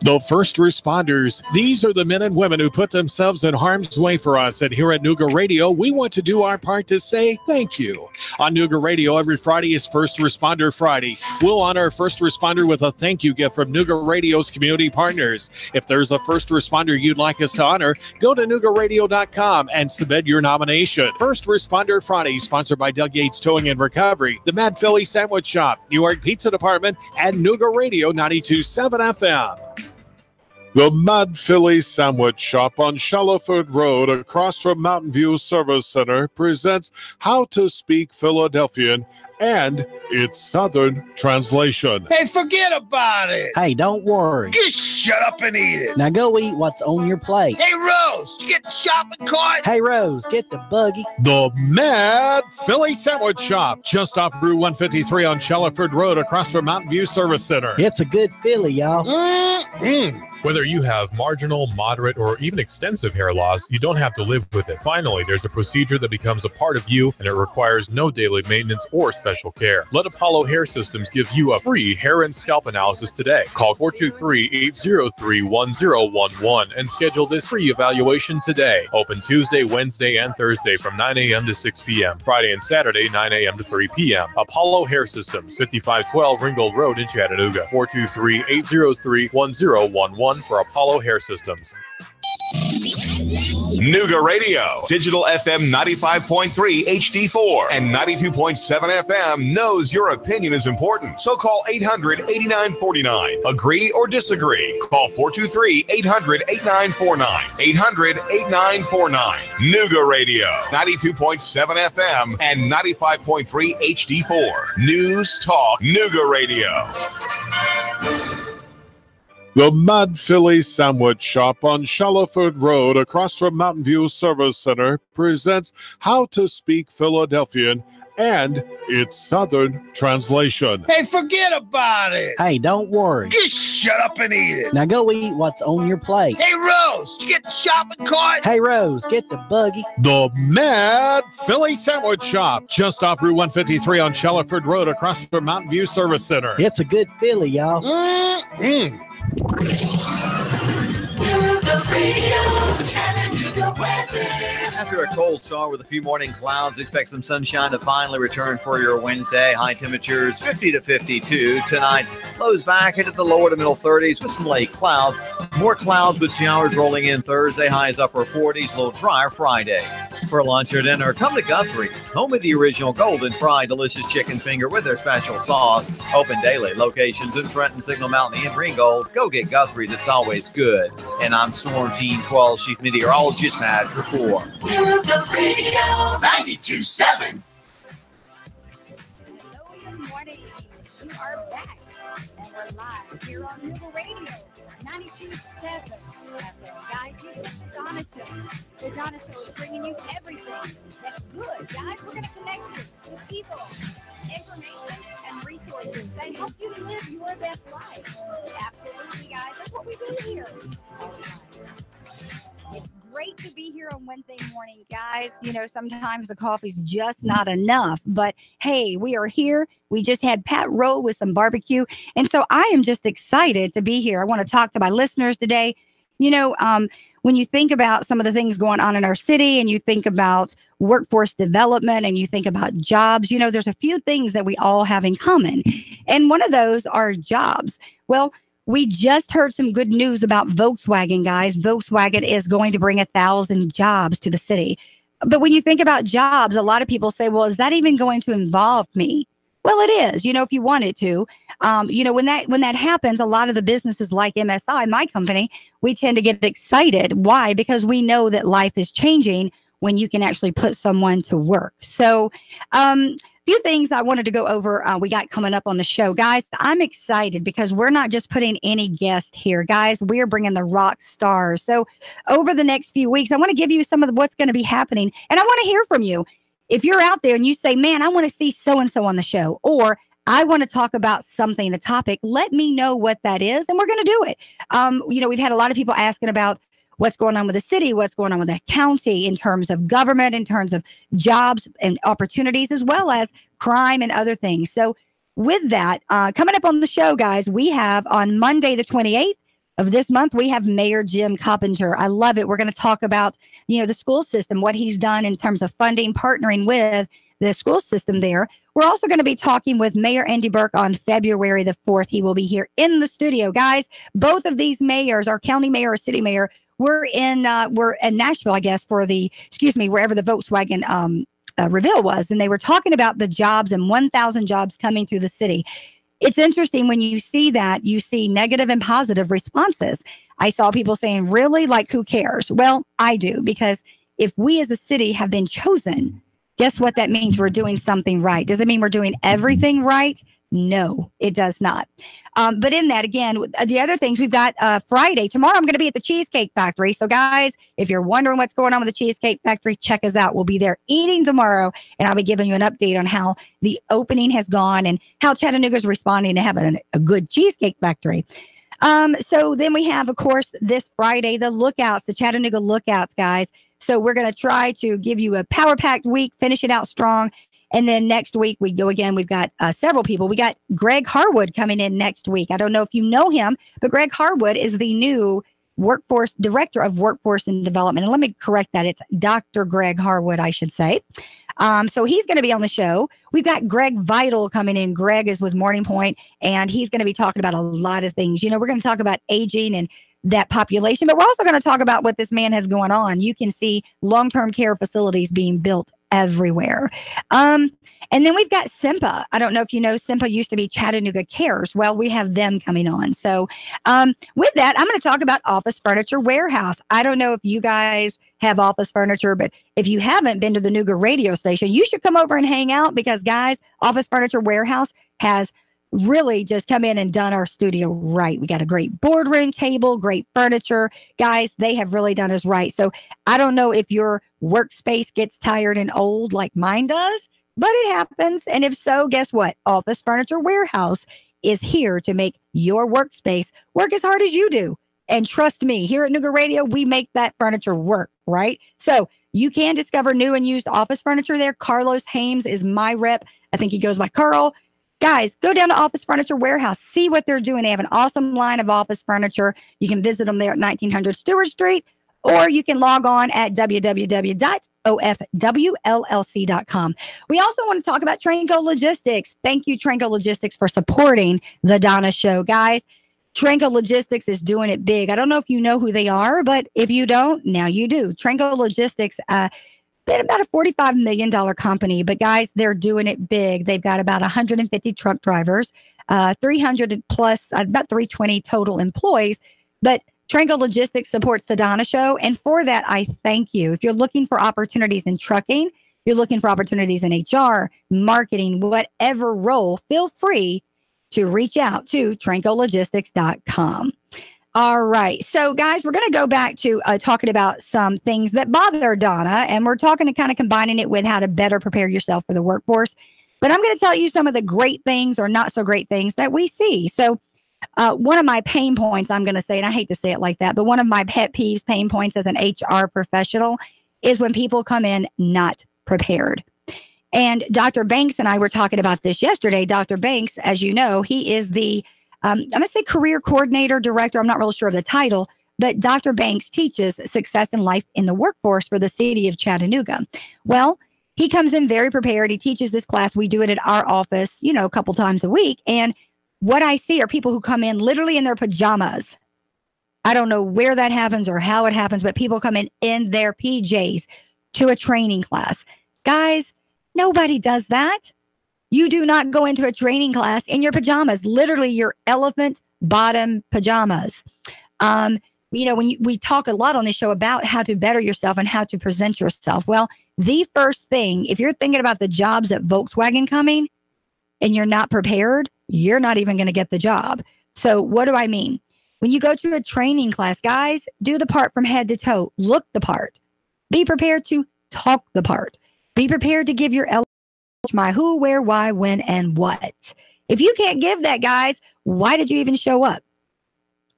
The first responders, these are the men and women who put themselves in harm's way for us. And here at Nooga Radio, we want to do our part to say thank you. On Nooga Radio, every Friday is First Responder Friday. We'll honor a first responder with a thank you gift from Nooga Radio's community partners. If there's a first responder you'd like us to honor, go to NoogaRadio.com and submit your nomination. First Responder Friday, sponsored by Doug Yates Towing and Recovery, the Mad Philly Sandwich Shop, New York Pizza Department, and Nooga Radio 92.7 FM. The Mad Philly Sandwich Shop on Shallowford Road across from Mountain View Service Center presents How to Speak Philadelphian and its Southern translation. Hey, forget about it. Hey, don't worry. Just shut up and eat it. Now go eat what's on your plate. Hey, Rose, did you get the shopping cart? Hey, Rose, get the buggy. The Mad Philly Sandwich Shop, just off Route 153 on Shallowford Road across from Mountain View Service Center. It's a good Philly, y'all. Whether you have marginal, moderate, or even extensive hair loss, you don't have to live with it. Finally, there's a procedure that becomes a part of you, and it requires no daily maintenance or special care. Let Apollo Hair Systems give you a free hair and scalp analysis today. Call 423-803-1011 and schedule this free evaluation today. Open Tuesday, Wednesday, and Thursday from 9 a.m. to 6 p.m. Friday and Saturday, 9 a.m. to 3 p.m. Apollo Hair Systems, 5512 Ringgold Road in Chattanooga. 423-803-1011 for Apollo Hair Systems. Nooga Radio, Digital FM 95.3 HD4 and 92.7 FM knows your opinion is important. So call 800-8949. Agree or disagree? Call 423-800-8949. 800-8949. Nooga Radio, 92.7 FM and 95.3 HD4. News Talk Nooga Radio. The Mad Philly Sandwich Shop on Shallowford Road across from Mountain View Service Center presents How to Speak Philadelphian and its Southern translation. Hey, forget about it. Hey, don't worry. Just shut up and eat it. Now go eat what's on your plate. Hey, Rose, did you get the shopping cart? Hey, Rose, get the buggy. The Mad Philly Sandwich Shop, just off Route 153 on Shallowford Road across from Mountain View Service Center. It's a good Philly, y'all. After a cold start with a few morning clouds, expect some sunshine to finally return for your Wednesday. High temperatures 50 to 52 tonight. Lows back into the lower to middle 30s with some late clouds. More clouds with showers rolling in Thursday. Highs upper 40s, a little drier Friday. For lunch or dinner, come to Guthrie's, home of the original Golden Fried delicious chicken finger with their special sauce. Open daily. Locations in Trenton, Signal Mountain, and Ringgold. Go get Guthrie's. It's always good. And I'm Storm Team 12 Chief Meteorologist Matt Report. Nooga Radio 92.7. Good morning. We are back and we're live here on Nooga Radio 92.7 FM. Guys, you get the Donna Show. The Donna Show is bringing you everything that's good. Guys, we're going to connect you with people, information, and resources that help you live your best life. Absolutely, guys. That's what we do here. It's great to be here on Wednesday morning, guys. You know, sometimes the coffee's just not enough, but hey, we are here. We just had Pat Rowe with some barbecue. And so I am just excited to be here. I want to talk to my listeners today. You know, when you think about some of the things going on in our city and you think about workforce development and you think about jobs, you know, there's a few things that we all have in common. And one of those are jobs. Well, we just heard some good news about Volkswagen, guys. Volkswagen is going to bring 1,000 jobs to the city. But when you think about jobs, a lot of people say, well, is that even going to involve me? Well, it is, you know, if you want it to. You know, when that happens, a lot of the businesses like MSI, my company, we tend to get excited. Why? Because we know that life is changing when you can actually put someone to work. So, few things I wanted to go over we got coming up on the show. Guys, I'm excited because we're not just putting any guest here. Guys, we're bringing the rock stars. So over the next few weeks, I want to give you some of what's going to be happening. And I want to hear from you. If you're out there and you say, man, I want to see so-and-so on the show, or I want to talk about something, a topic, let me know what that is, and we're going to do it. You know, we've had a lot of people asking about what's going on with the city, what's going on with the county in terms of government, in terms of jobs and opportunities, as well as crime and other things. So with that, coming up on the show, guys, we have on Monday the 28th, of this month, we have Mayor Jim Coppinger. I love it. We're going to talk about, the school system, what he's done in terms of funding, partnering with the school system there. We're also going to be talking with Mayor Andy Burke on February the 4th. He will be here in the studio. Guys, both of these mayors, our county mayor or city mayor, we're in Nashville, I guess, wherever the Volkswagen reveal was. And they were talking about the jobs and 1,000 jobs coming to the city. It's interesting when you see that, you see negative and positive responses. I saw people saying, really? Like, who cares? Well, I do, because if we as a city have been chosen, guess what that means? We're doing something right. Does it mean we're doing everything right? No, it does not. But in that, again, the other things we've got Friday. Tomorrow, I'm going to be at the Cheesecake Factory. So, guys, if you're wondering what's going on with the Cheesecake Factory, check us out. We'll be there eating tomorrow, and I'll be giving you an update on how the opening has gone and how Chattanooga's responding to having a good Cheesecake Factory. So then we have, of course, this Friday, the Chattanooga Lookouts, guys. So we're going to try to give you a power-packed week, finish it out strong. And then next week we go again. We've got several people. We got Greg Harwood coming in next week. I don't know if you know him, but Greg Harwood is the new Director of Workforce and Development. And let me correct that. It's Dr. Greg Harwood, I should say. So he's going to be on the show. We've got Greg Vital coming in. Greg is with Morning Point, and he's going to be talking about a lot of things. We're going to talk about aging and that population, but we're also going to talk about what this man has going on. You can see long-term care facilities being built everywhere. And then we've got SIMPA. I don't know if you know, SIMPA used to be Chattanooga Cares. Well, we have them coming on. So with that, I'm going to talk about Office Furniture Warehouse. I don't know if you guys have office furniture, but if you haven't been to the Nooga radio station, you should come over and hang out, because, guys, Office Furniture Warehouse has really just come in and done our studio right. We got a great boardroom table, great furniture. Guys, they have really done us right. So I don't know if your workspace gets tired and old like mine does, but it happens. And if so, guess what? Office Furniture Warehouse is here to make your workspace work as hard as you do. And trust me, here at Nooga Radio, we make that furniture work, right? So you can discover new and used office furniture there. Carlos Hames is my rep. I think he goes by Carl. Guys, go down to Office Furniture Warehouse. See what they're doing. They have an awesome line of office furniture. You can visit them there at 1900 Stewart Street, or you can log on at www.ofwllc.com. We also want to talk about Tranco Logistics. Thank you, Tranco Logistics, for supporting the Donna Show. Guys, Tranco Logistics is doing it big. I don't know if you know who they are, but if you don't, now you do. Tranco Logistics, been about a $45 million company, but guys, they're doing it big. They've got about 150 truck drivers, 300 plus, about 320 total employees. But Tranco Logistics supports the Donna Show, and for that, I thank you. If you're looking for opportunities in trucking, you're looking for opportunities in HR, marketing, whatever role, feel free to reach out to TrancoLogistics.com. All right. So, guys, we're going to go back to talking about some things that bother Donna, and we're talking to kind of combining it with how to better prepare yourself for the workforce. But I'm going to tell you some of the great things or not so great things that we see. So one of my pain points, I'm going to say, and I hate to say it like that, but one of my pet peeves, pain points as an HR professional is when people come in not prepared. And Dr. Banks and I were talking about this yesterday. Dr. Banks, as you know, he is the I'm going to say career coordinator, director. I'm not really sure of the title, but Dr. Banks teaches success in life in the workforce for the city of Chattanooga. Well, he comes in very prepared. He teaches this class. We do it at our office, a couple times a week. And what I see are people who come in literally in their pajamas. I don't know where that happens or how it happens, but people come in their PJs to a training class. Guys, nobody does that. You do not go into a training class in your pajamas, literally your elephant bottom pajamas. When we talk a lot on this show about how to better yourself and how to present yourself. Well, the first thing, if you're thinking about the jobs at Volkswagen coming and you're not prepared, you're not even going to get the job. So what do I mean? When you go to a training class, guys, do the part from head to toe. Look the part. Be prepared to talk the part. Be prepared to give your my who, where, why, when, and what. If you can't give that, guys, why did you even show up?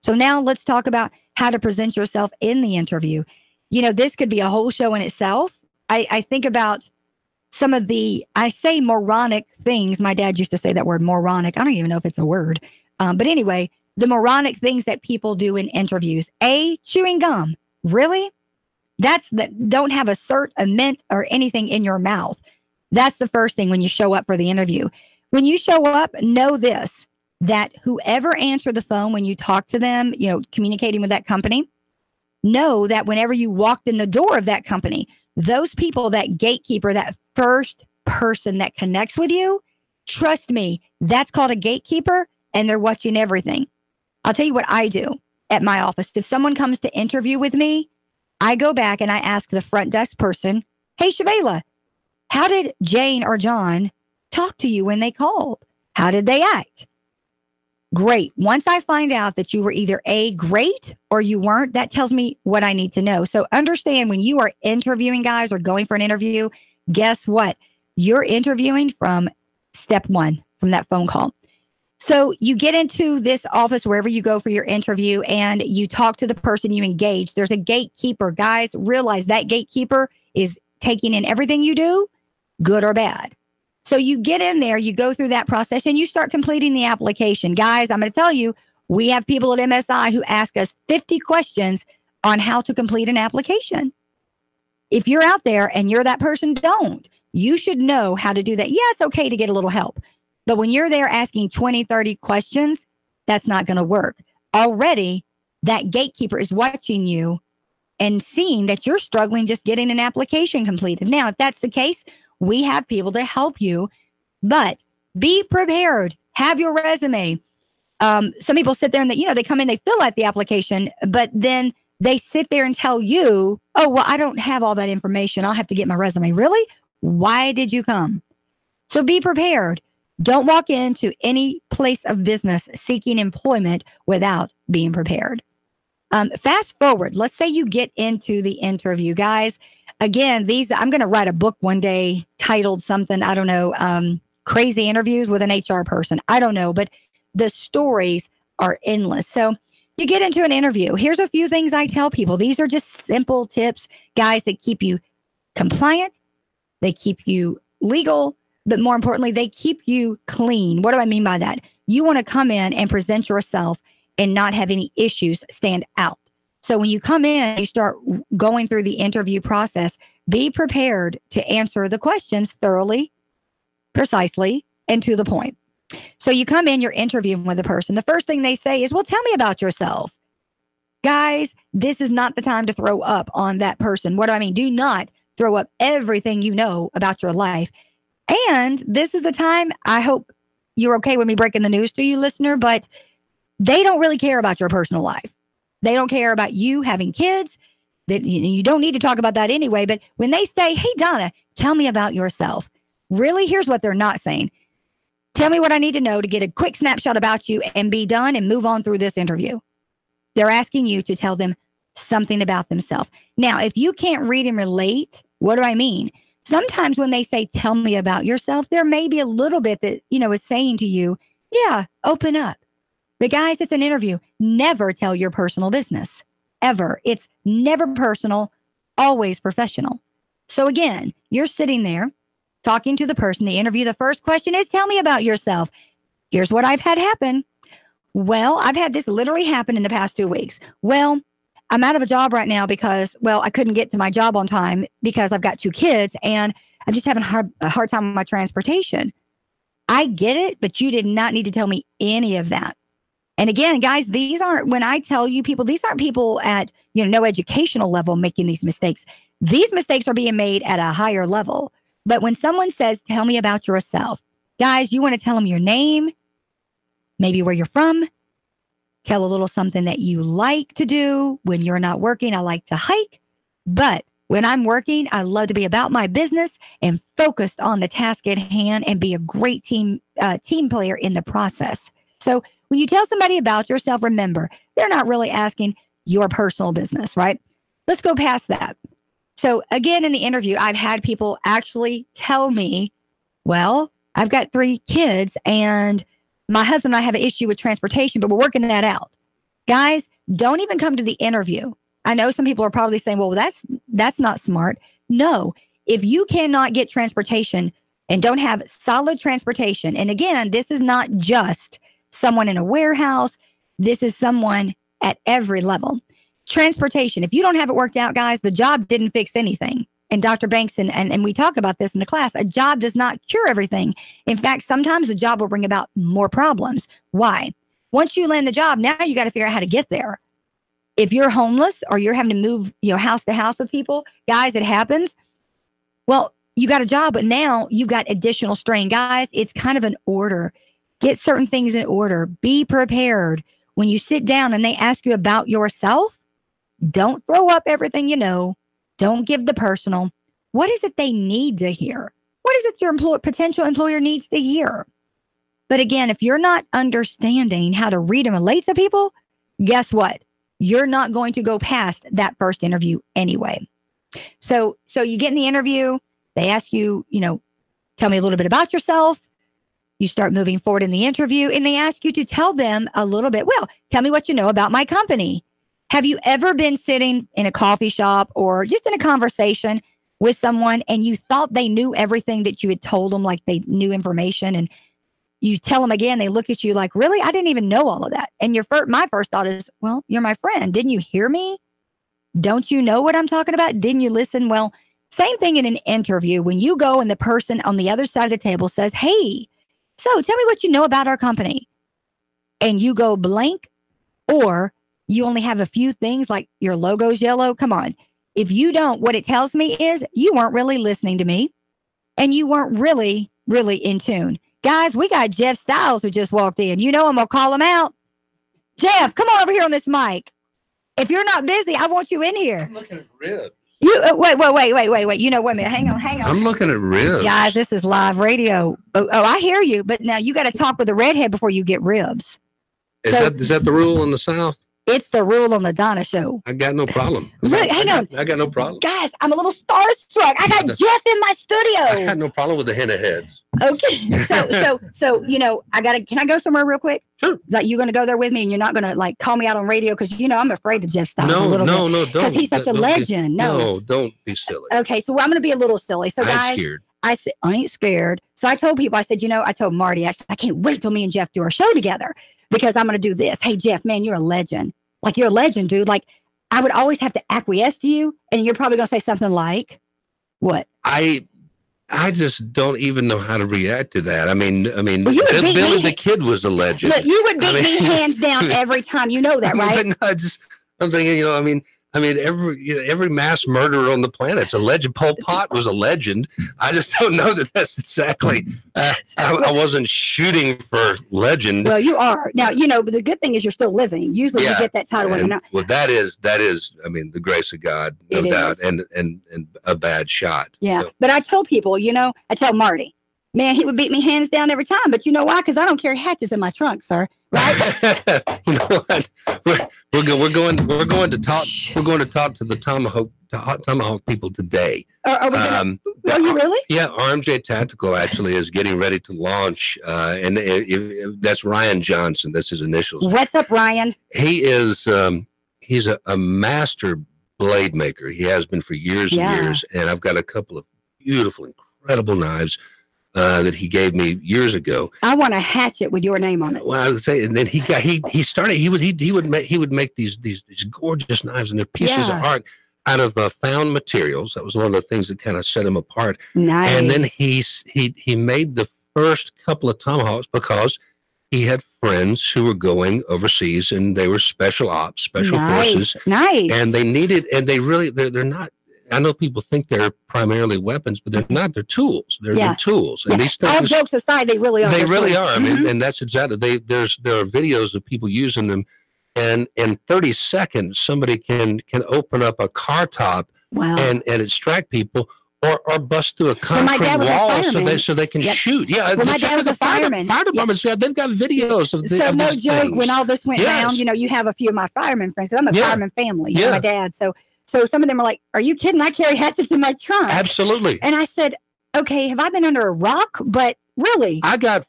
So now let's talk about how to present yourself in the interview. This could be a whole show in itself. I think about some of I say moronic things. My dad used to say that word moronic. I don't even know if it's a word. But anyway, the moronic things that people do in interviews. Chewing gum. Really? Don't have a cert, a mint, or anything in your mouth. That's the first thing when you show up for the interview. When you show up, know this, that whoever answered the phone when you talk to them, communicating with that company, know that whenever you walked in the door of that company, those people, that gatekeeper, that first person that connects with you, trust me, that's called a gatekeeper, and they're watching everything. I'll tell you what I do at my office. If someone comes to interview with me, I go back and I ask the front desk person, hey, Shavela, how did Jane or John talk to you when they called? How did they act? Great. Once I find out that you were either great or you weren't, that tells me what I need to know. So understand, when you are interviewing guys or going for an interview, guess what? You're interviewing from step one, from that phone call. So you get into this office, wherever you go for your interview, and you talk to the person you engage. There's a gatekeeper. Guys, realize that gatekeeper is taking in everything you do, good or bad. So you get in there, you go through that process, and you start completing the application. Guys, I'm going to tell you, we have people at MSI who ask us 50 questions on how to complete an application. If you're out there and you're that person, don't. You should know how to do that. Yeah, it's okay to get a little help. But when you're there asking 20, 30 questions, that's not going to work. Already, that gatekeeper is watching you and seeing that you're struggling just getting an application completed. Now, if that's the case, we have people to help you, but be prepared. Have your resume. Some people sit there and they come in, they fill out the application, but then they sit there and tell you, oh, well, I don't have all that information. I'll have to get my resume. Really? Why did you come? So be prepared. Don't walk into any place of business seeking employment without being prepared. Fast forward. Let's say you get into the interview, guys. Again, I'm going to write a book one day titled something, I don't know, Crazy Interviews with an HR Person. I don't know, but the stories are endless. So you get into an interview. Here's a few things I tell people. These are just simple tips, guys, that keep you compliant. They keep you legal, but more importantly, they keep you clean. What do I mean by that? You want to come in and present yourself and not have any issues stand out. So when you come in, you start going through the interview process, be prepared to answer the questions thoroughly, precisely, and to the point. So you come in, you're interviewing with a person. The first thing they say is, well, tell me about yourself. Guys, this is not the time to throw up on that person. What do I mean? Do not throw up everything you know about your life. And this is the time, I hope you're okay with me breaking the news to you, listener, but they don't really care about your personal life. They don't care about you having kids. That you don't need to talk about that anyway. But when they say, hey, Donna, tell me about yourself. Really, here's what they're not saying. Tell me what I need to know to get a quick snapshot about you and be done and move on through this interview. They're asking you to tell them something about themselves. Now, if you can't read and relate, what do I mean? Sometimes when they say, tell me about yourself, there may be a little bit that, is saying to you, yeah, open up. But guys, it's an interview. Never tell your personal business. Ever. It's never personal, always professional. So again, you're sitting there talking to the person, the interview. The first question is, tell me about yourself. Here's what I've had happen. Well, I've had this literally happen in the past 2 weeks. Well, I'm out of a job right now because, I couldn't get to my job on time because I've got 2 kids and I'm just having a hard time with my transportation. I get it, but you did not need to tell me any of that. And again, guys, when I tell you people, these aren't people at, no educational level making these mistakes. These mistakes are being made at a higher level. But when someone says, tell me about yourself, guys, you want to tell them your name, maybe where you're from, tell a little something that you like to do. When you're not working, I like to hike. But when I'm working, I love to be about my business and focused on the task at hand and be a great team player in the process. So when you tell somebody about yourself, remember, they're not really asking your personal business, right? Let's go past that. So again, in the interview, I've had people actually tell me, well, I've got 3 kids and my husband and I have an issue with transportation, but we're working that out. Guys, don't even come to the interview. I know some people are probably saying, well, that's not smart. No, if you cannot get transportation and don't have solid transportation, and again, this is not just someone in a warehouse. This is someone at every level. Transportation. If you don't have it worked out, guys, the job didn't fix anything. And Dr. Banks and we talk about this in the class. A job does not cure everything. In fact, sometimes a job will bring about more problems. Why? Once you land the job, now you got to figure out how to get there. If you're homeless or you're having to move, house to house with people, guys, it happens. Well, you got a job, but now you've got additional strain. Guys, it's kind of an order. Get certain things in order. Be prepared. When you sit down and they ask you about yourself, don't throw up everything you know. Don't give the personal. What is it they need to hear? What is it your potential employer needs to hear? But again, if you're not understanding how to read and relate to people, guess what? You're not going to go past that first interview anyway. So you get in the interview, they ask you, tell me a little bit about yourself. You start moving forward in the interview and they ask you to tell them a little bit. Well, tell me what you know about my company. Have you ever been sitting in a coffee shop or just in a conversation with someone and you thought they knew everything that you had told them, like they knew information, and you tell them again, they look at you like, really? I didn't even know all of that. And my first thought is, well, you're my friend. Didn't you hear me? Don't you know what I'm talking about? Didn't you listen? Well, same thing in an interview. When you go and the person on the other side of the table says, hey, so tell me what you know about our company. And you go blank, or you only have a few things like your logo's yellow. Come on. If you don't, what it tells me is you weren't really listening to me and you weren't really, really in tune. Guys, we got Jeff Styles who just walked in. I'm going to call him out. Jeff, come on over here on this mic. If you're not busy, I want you in here. I'm looking at ribs. Wait. Wait a minute. Hang on. I'm looking at ribs. Guys, this is live radio. Oh, I hear you. But now you got to talk with the redhead before you get ribs. Is that the rule in the South? It's the rule on the Donna Show. I got no problem. Look, hang on. I got no problem. Guys, I'm a little starstruck. I got Jeff in my studio. I got no problem with the henna heads. Okay. So, can I go somewhere real quick? Sure. Like, you're going to go there with me and you're not going to like call me out on radio because, I'm afraid of Jeff Styles a little bit. No, don't. Because he's such a legend. No, don't be silly. Okay. So I'm going to be a little silly. So guys, I said, I ain't scared. So I told people, I said, I told Marty, I can't wait till me and Jeff do our show together because I'm going to do this. Hey, Jeff, man, you're a legend. Like, you're a legend, dude. Like, I would always have to acquiesce to you, and you're probably going to say something like, what? I just don't even know how to react to that. I mean, well, Billy the Kid was a legend. Look, you would beat me hands down every time. You know that, right? I'm thinking, every mass murderer on the planet's a legend. Pol Pot was a legend. I just don't know that that's exactly. I wasn't shooting for legend. Well, you are now. But the good thing is you're still living. Usually, you get that title when you're not. Well, that is. The grace of God, no doubt, and a bad shot. Yeah, so. But I tell people, I tell Marty, man, he would beat me hands down every time. But you know why? Because I don't carry hatchets in my trunk, sir. Right? We're going to talk to the Tomahawk people today. Are you really? Yeah, RMJ Tactical actually is getting ready to launch, and that's Ryan Johnson. That's his initials. What's up, Ryan? He is he's a master blade maker. He has been for years and years, and I've got a couple of beautiful, incredible knives that he gave me years ago. I want a hatchet with your name on it. Well, I would say, and then he would make these gorgeous knives, and they're pieces of art out of found materials. That was one of the things that kind of set him apart. Nice. And then he made the first couple of tomahawks because he had friends who were going overseas, and they were special ops, special forces. Nice. And they needed, and they're not. I know people think they're primarily weapons, but they're not. They're tools. They're tools. And these things, all jokes aside, they really are. They really are. I mean, and that's exactly. There are videos of people using them, and in 30 seconds, somebody can open up a car top and extract people, or bust through a concrete wall so they can shoot. Yeah, well, my dad was a fireman. Fire departments, they've got videos of so of no these joke. things. When all this went down, you have a few of my fireman friends because I'm a fireman family. My dad. So some of them are like, "Are you kidding? I carry hatchets in my trunk." Absolutely. And I said, "Okay, have I been under a rock?" But really, I got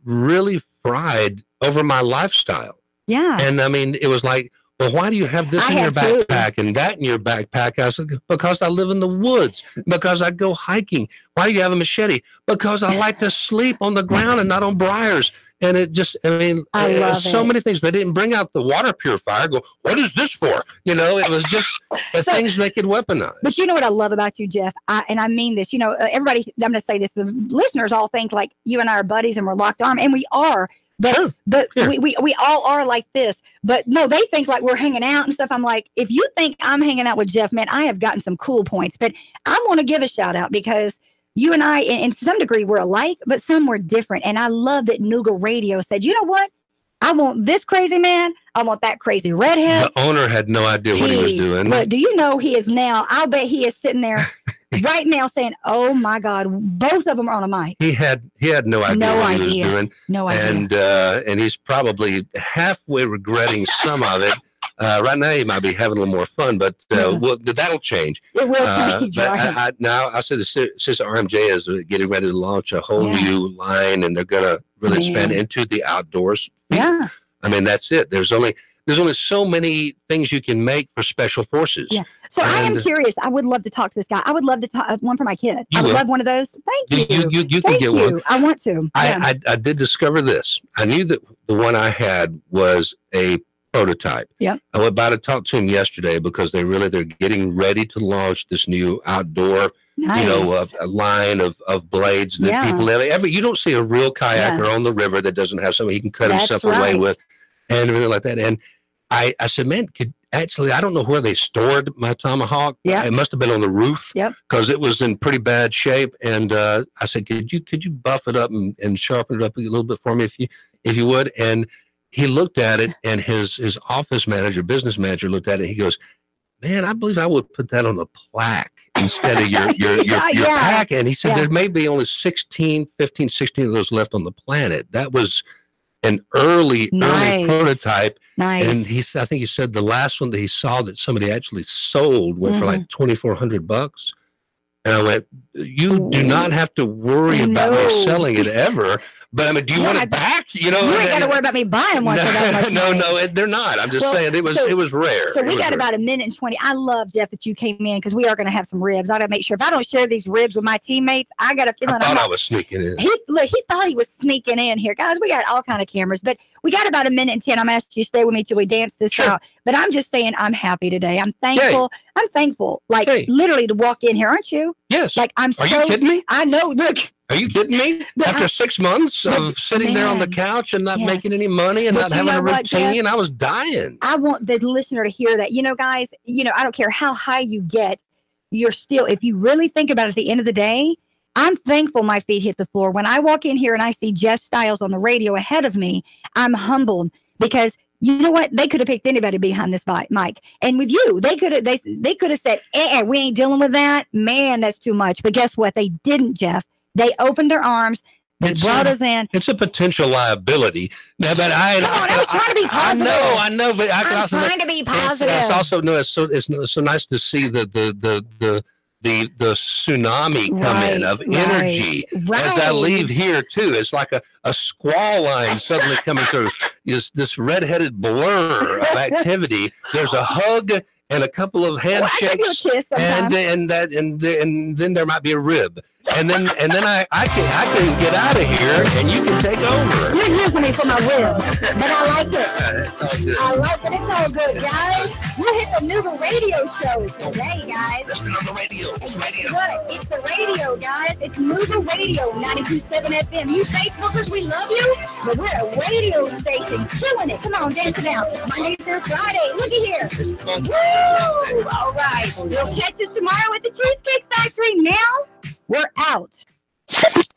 really fried over my lifestyle. Yeah. And I mean, it was like, well, why do you have this in your backpack and that in your backpack? I said, because I live in the woods, because I go hiking. Why do you have a machete? Because I like to sleep on the ground and not on briars. And it just, I mean, so many things. They didn't bring out the water purifier. Go, what is this for? You know, it was just things they could weaponize. But you know what I love about you, Jeff? And I mean this, you know, everybody, I'm going to say this, the listeners all think like you and I are buddies and we're locked arm, and we are. But we all are like this. But no, they think like we're hanging out and stuff. I'm like, if you think I'm hanging out with Jeff, man, I have gotten some cool points. But I want to give a shout out because you and I, in some degree, we're alike, but some were different. And I love that Nooga Radio said, you know what? I want this crazy man. I want that crazy redhead. The owner had no idea what he was doing. But do you know he is now, I'll bet he is sitting there right now saying, oh my God, both of them are on a mic. He had no idea what he was doing. No idea. And he's probably halfway regretting some of it. Right now, he might be having a little more fun, but well, that'll change. It will change, right? Now, I said the Sister RMJ is getting ready to launch a whole new line, and they're going to really expand into the outdoors. Yeah. I mean, that's it. There's only so many things you can make for special forces. Yeah. So I am curious. I would love to talk to this guy. I would love to talk one for my kid. I would love one of those. Thank you. You can get one. I want to. I did discover this. I knew that the one I had was a prototype. Yep. I went by to talk to him yesterday because they're getting ready to launch this new outdoor, a line of blades that people you don't see a real kayaker on the river that doesn't have something he can cut himself away with and everything like that. And I said, man, I don't know where they stored my Tomahawk. Yeah. It must have been on the roof because it was in pretty bad shape. And I said, could you buff it up and sharpen it up a little bit for me if you would? And he looked at it, and his office manager, business manager, looked at it. And he goes, "Man, I believe I would put that on a plaque instead of your pack." And he said, "There may be only 15, 16 of those left on the planet." That was an early prototype. Nice. And I think he said the last one that he saw that somebody actually sold went for like $2,400. And I went, "You do not have to worry about me selling it ever." But I mean, do you want it back? You know, you ain't got to worry about me buying one for that much money. No, they're not. I'm just saying it was rare. So we got about a minute and 20. I love, Jeff, that you came in because we are going to have some ribs. I got to make sure if I don't share these ribs with my teammates, I got a feeling I was sneaking in. He thought he was sneaking in here, guys. We got all kind of cameras, but we got about a minute and 10. I'm asking you to stay with me till we dance this out. But I'm just saying, I'm happy today. I'm thankful. Yay. I'm thankful, like literally to walk in here, aren't you? Yes. Like Are you kidding me? I know. Look. Are you kidding me? After 6 months of sitting there on the couch and not making any money and not having a routine, I was dying. I want the listener to hear that. You know, guys, I don't care how high you get, you're still, if you really think about it at the end of the day, I'm thankful my feet hit the floor. When I walk in here and I see Jeff Styles on the radio ahead of me, I'm humbled because you know what? They could have picked anybody behind this mic. And with you, they could have said, we ain't dealing with that. Man, that's too much. But guess what? They didn't, Jeff. They opened their arms. They brought us in. It's a potential liability. But I was trying to be positive. I know, but I'm trying to be positive. It's also it's so nice to see the tsunami come in of energy as I leave here too. It's like a squall line suddenly coming through. This redheaded blur of activity. There's a hug and a couple of handshakes, and then there might be a rib, and then I can get out of here, and you can take over. You're using me for my rib, but I like it. I like it. It's all good, guys. You hit the Nooga Radio Show today, guys. Listen on the radio. It's the radio, guys. It's Nooga Radio, 92.7 FM. You Facebookers, we love you, but we're a radio station, killing it. Come on, dance it out. Monday through Friday. Looky here. Woo! All right. You'll catch us tomorrow at the Cheesecake Factory. Now, we're out. 3, 2,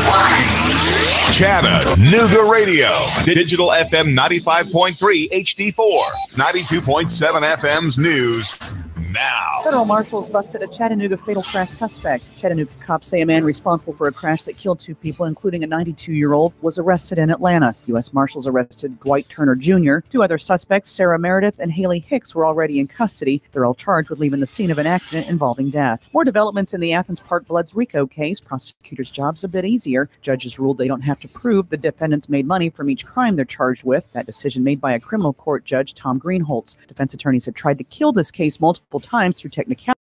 1. Chattanooga Radio. Digital FM 95.3 HD4. 92.7 FM's news. now. Federal marshals busted a Chattanooga fatal crash suspect. Chattanooga cops say a man responsible for a crash that killed 2 people, including a 92-year-old, was arrested in Atlanta. U.S. Marshals arrested Dwight Turner Jr. 2 other suspects, Sarah Meredith and Haley Hicks, were already in custody. They're all charged with leaving the scene of an accident involving death. More developments in the Athens Park Bloods RICO case. Prosecutors' job's a bit easier. Judges ruled they don't have to prove the defendants made money from each crime they're charged with. That decision made by a criminal court judge, Tom Greenholtz. Defense attorneys have tried to kill this case multiple times through technicalities.